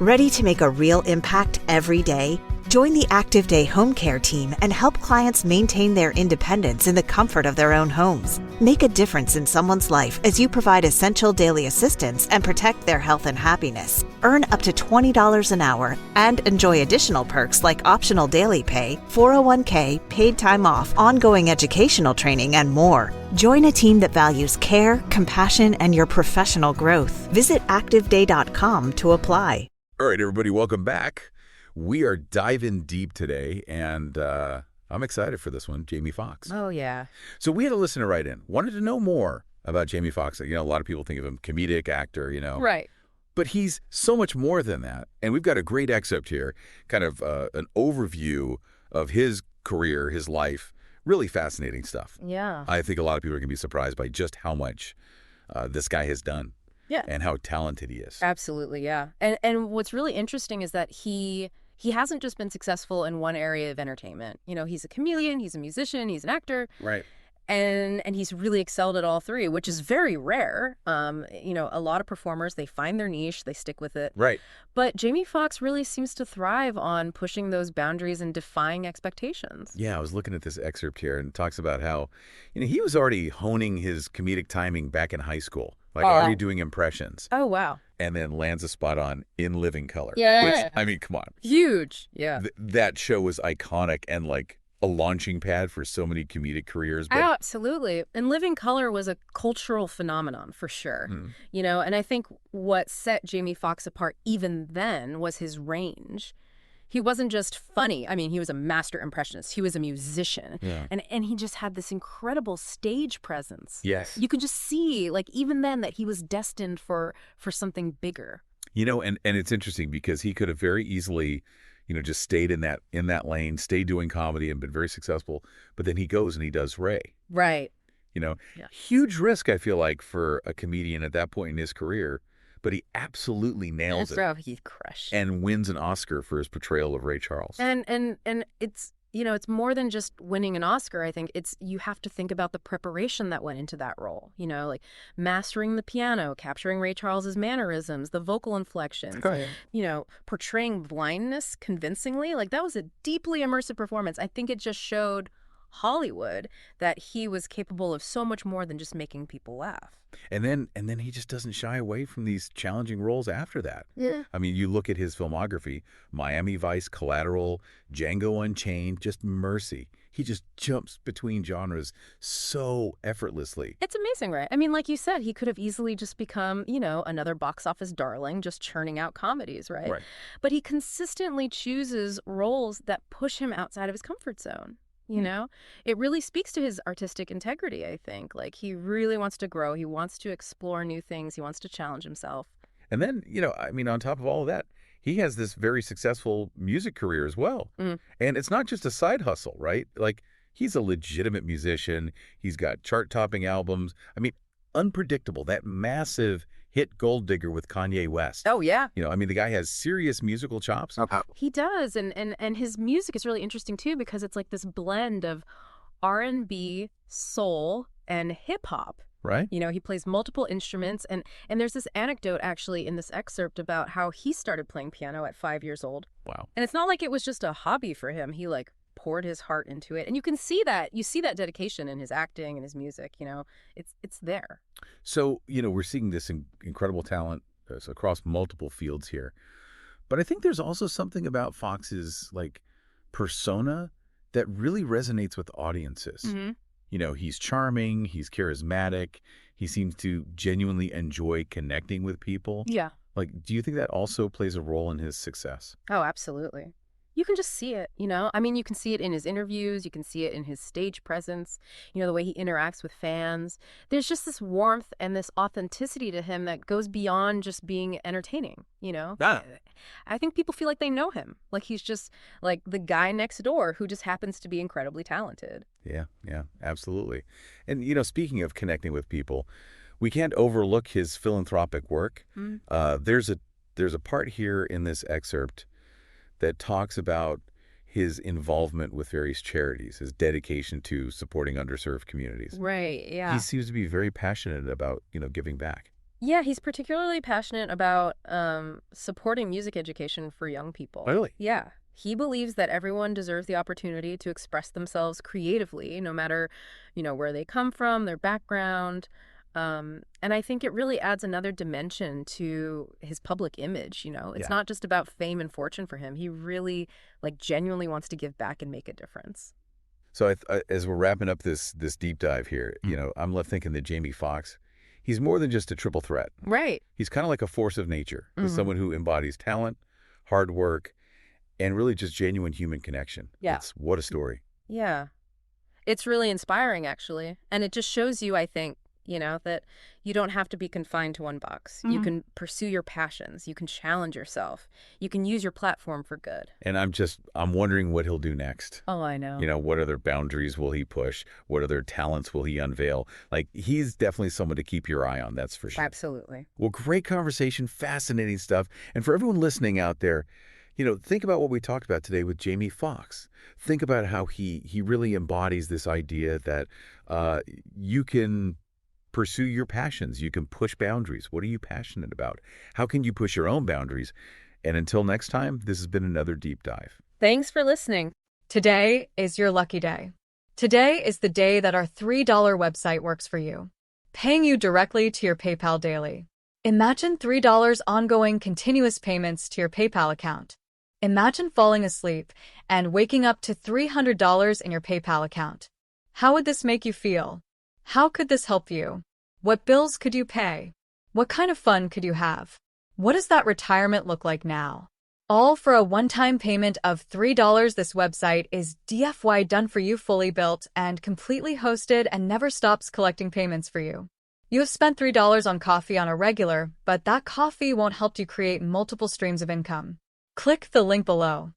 Ready to make a real impact every day? Join the Active Day Home Care team and help clients maintain their independence in the comfort of their own homes. Make a difference in someone's life as you provide essential daily assistance and protect their health and happiness. Earn up to $20 an hour and enjoy additional perks like optional daily pay, 401k, paid time off, ongoing educational training, and more. Join a team that values care, compassion, and your professional growth. Visit activeday.com to apply. All right, everybody, welcome back. We are diving deep today, and I'm excited for this one, Jamie Foxx. Oh, yeah. So we had a listener write in, wanted to know more about Jamie Foxx. You know, a lot of people think of him comedic actor, you know. Right. But he's so much more than that. And we've got a great excerpt here, kind of an overview of his career, his life. Really fascinating stuff. Yeah. I think a lot of people are going to be surprised by just how much this guy has done. Yeah. And how talented he is. Absolutely, yeah. And what's really interesting is that he hasn't just been successful in one area of entertainment. You know, he's a chameleon, he's a musician, he's an actor. Right. And he's really excelled at all three, which is very rare. You know, a lot of performers, they find their niche, they stick with it. Right. But Jamie Foxx really seems to thrive on pushing those boundaries and defying expectations. Yeah, I was looking at this excerpt here, and it talks about how, you know, he was already honing his comedic timing back in high school, like already doing impressions. Oh, wow. And then lands a spot on In Living Color. Yeah. Which, I mean, come on. Huge. Yeah. That show was iconic and like a launching pad for so many comedic careers. But absolutely. And Living Color was a cultural phenomenon for sure. You know, and I think what set Jamie Foxx apart even then was his range. He wasn't just funny. I mean, he was a master impressionist. He was a musician. Yeah. And he just had this incredible stage presence. Yes. You could just see, like, even then that he was destined for something bigger. You know, and it's interesting because he could have very easily, you know, just stayed in that lane, stayed doing comedy and been very successful. But then he goes and he does Ray. Right. You know, Yeah. Huge risk, I feel like, for a comedian at that point in his career. But he absolutely nails it. Bro, he crushed. And wins an Oscar for his portrayal of Ray Charles. And it's, you know, it's more than just winning an Oscar. I think you have to think about the preparation that went into that role. You know, like mastering the piano, capturing Ray Charles's mannerisms, the vocal inflections, you know, portraying blindness convincingly. Like, that was a deeply immersive performance. I think it just showed Hollywood that he was capable of so much more than just making people laugh. And then he just doesn't shy away from these challenging roles after that. Yeah. I mean, you look at his filmography, Miami Vice, Collateral, Django Unchained, just Mercy. He just jumps between genres so effortlessly. It's amazing, right? I mean, like you said, he could have easily just become, you know, another box office darling, just churning out comedies, right? But he consistently chooses roles that push him outside of his comfort zone. You know, it really speaks to his artistic integrity, I think. Like, he really wants to grow. He wants to explore new things. He wants to challenge himself. And then, you know, I mean, on top of all of that, he has this very successful music career as well. And it's not just a side hustle, right? Like, he's a legitimate musician. He's got chart-topping albums. I mean, Unpredictable, that massive hit Gold Digger with Kanye West. Oh, yeah. You know, I mean, the guy has serious musical chops. He does. And his music is really interesting, too, because it's like this blend of R&B, soul, and hip-hop. Right. You know, he plays multiple instruments. And there's this anecdote, actually, in this excerpt about how he started playing piano at 5 years old. Wow. And it's not like it was just a hobby for him. He, like, poured his heart into it. And you can see that. You see that dedication in his acting and his music, you know. It's there. So, you know, we're seeing this incredible talent across multiple fields here. But I think there's also something about Foxx's, like, persona that really resonates with audiences. You know, he's charming, he's charismatic, he seems to genuinely enjoy connecting with people. Yeah. Like, do you think that also plays a role in his success? Oh, absolutely. You can just see it, you know? I mean, you can see it in his interviews. You can see it in his stage presence, you know, the way he interacts with fans. There's just this warmth and this authenticity to him that goes beyond just being entertaining, you know? I think people feel like they know him. Like, he's just like the guy next door who just happens to be incredibly talented. Yeah, absolutely. And, you know, speaking of connecting with people, we can't overlook his philanthropic work. There's a part here in this excerpt that talks about his involvement with various charities, his dedication to supporting underserved communities. Right, yeah. He seems to be very passionate about, you know, giving back. Yeah, he's particularly passionate about supporting music education for young people. Really? Yeah. He believes that everyone deserves the opportunity to express themselves creatively, no matter, where they come from, their background. And I think it really adds another dimension to his public image. It's Yeah. not just about fame and fortune for him. He really, genuinely wants to give back and make a difference. So as we're wrapping up this deep dive here, I'm left thinking that Jamie Foxx, he's more than just a triple threat. Right. He's kind of like a force of nature, Mhm. someone who embodies talent, hard work, and really just genuine human connection. Yeah. What a story. Yeah. It's really inspiring, actually. And it just shows you, I think, that you don't have to be confined to one box. You can pursue your passions. You can challenge yourself. You can use your platform for good. And I'm wondering what he'll do next. Oh, I know. What other boundaries will he push? What other talents will he unveil? He's definitely someone to keep your eye on, that's for sure. Absolutely. Well, great conversation, fascinating stuff. And for everyone listening out there, think about what we talked about today with Jamie Foxx. Think about how he really embodies this idea that you can pursue your passions. You can push boundaries. What are you passionate about? How can you push your own boundaries? And until next time, this has been another deep dive. Thanks for listening. Today is your lucky day. Today is the day that our $3 website works for you, paying you directly to your PayPal daily. Imagine $3 ongoing continuous payments to your PayPal account. Imagine falling asleep and waking up to $300 in your PayPal account. How would this make you feel? How could this help you? What bills could you pay? What kind of fun could you have? What does that retirement look like now? All for a one-time payment of $3. This website is DFY done for you, fully built and completely hosted, and never stops collecting payments for you. You have spent $3 on coffee on a regular, but that coffee won't help you create multiple streams of income. Click the link below.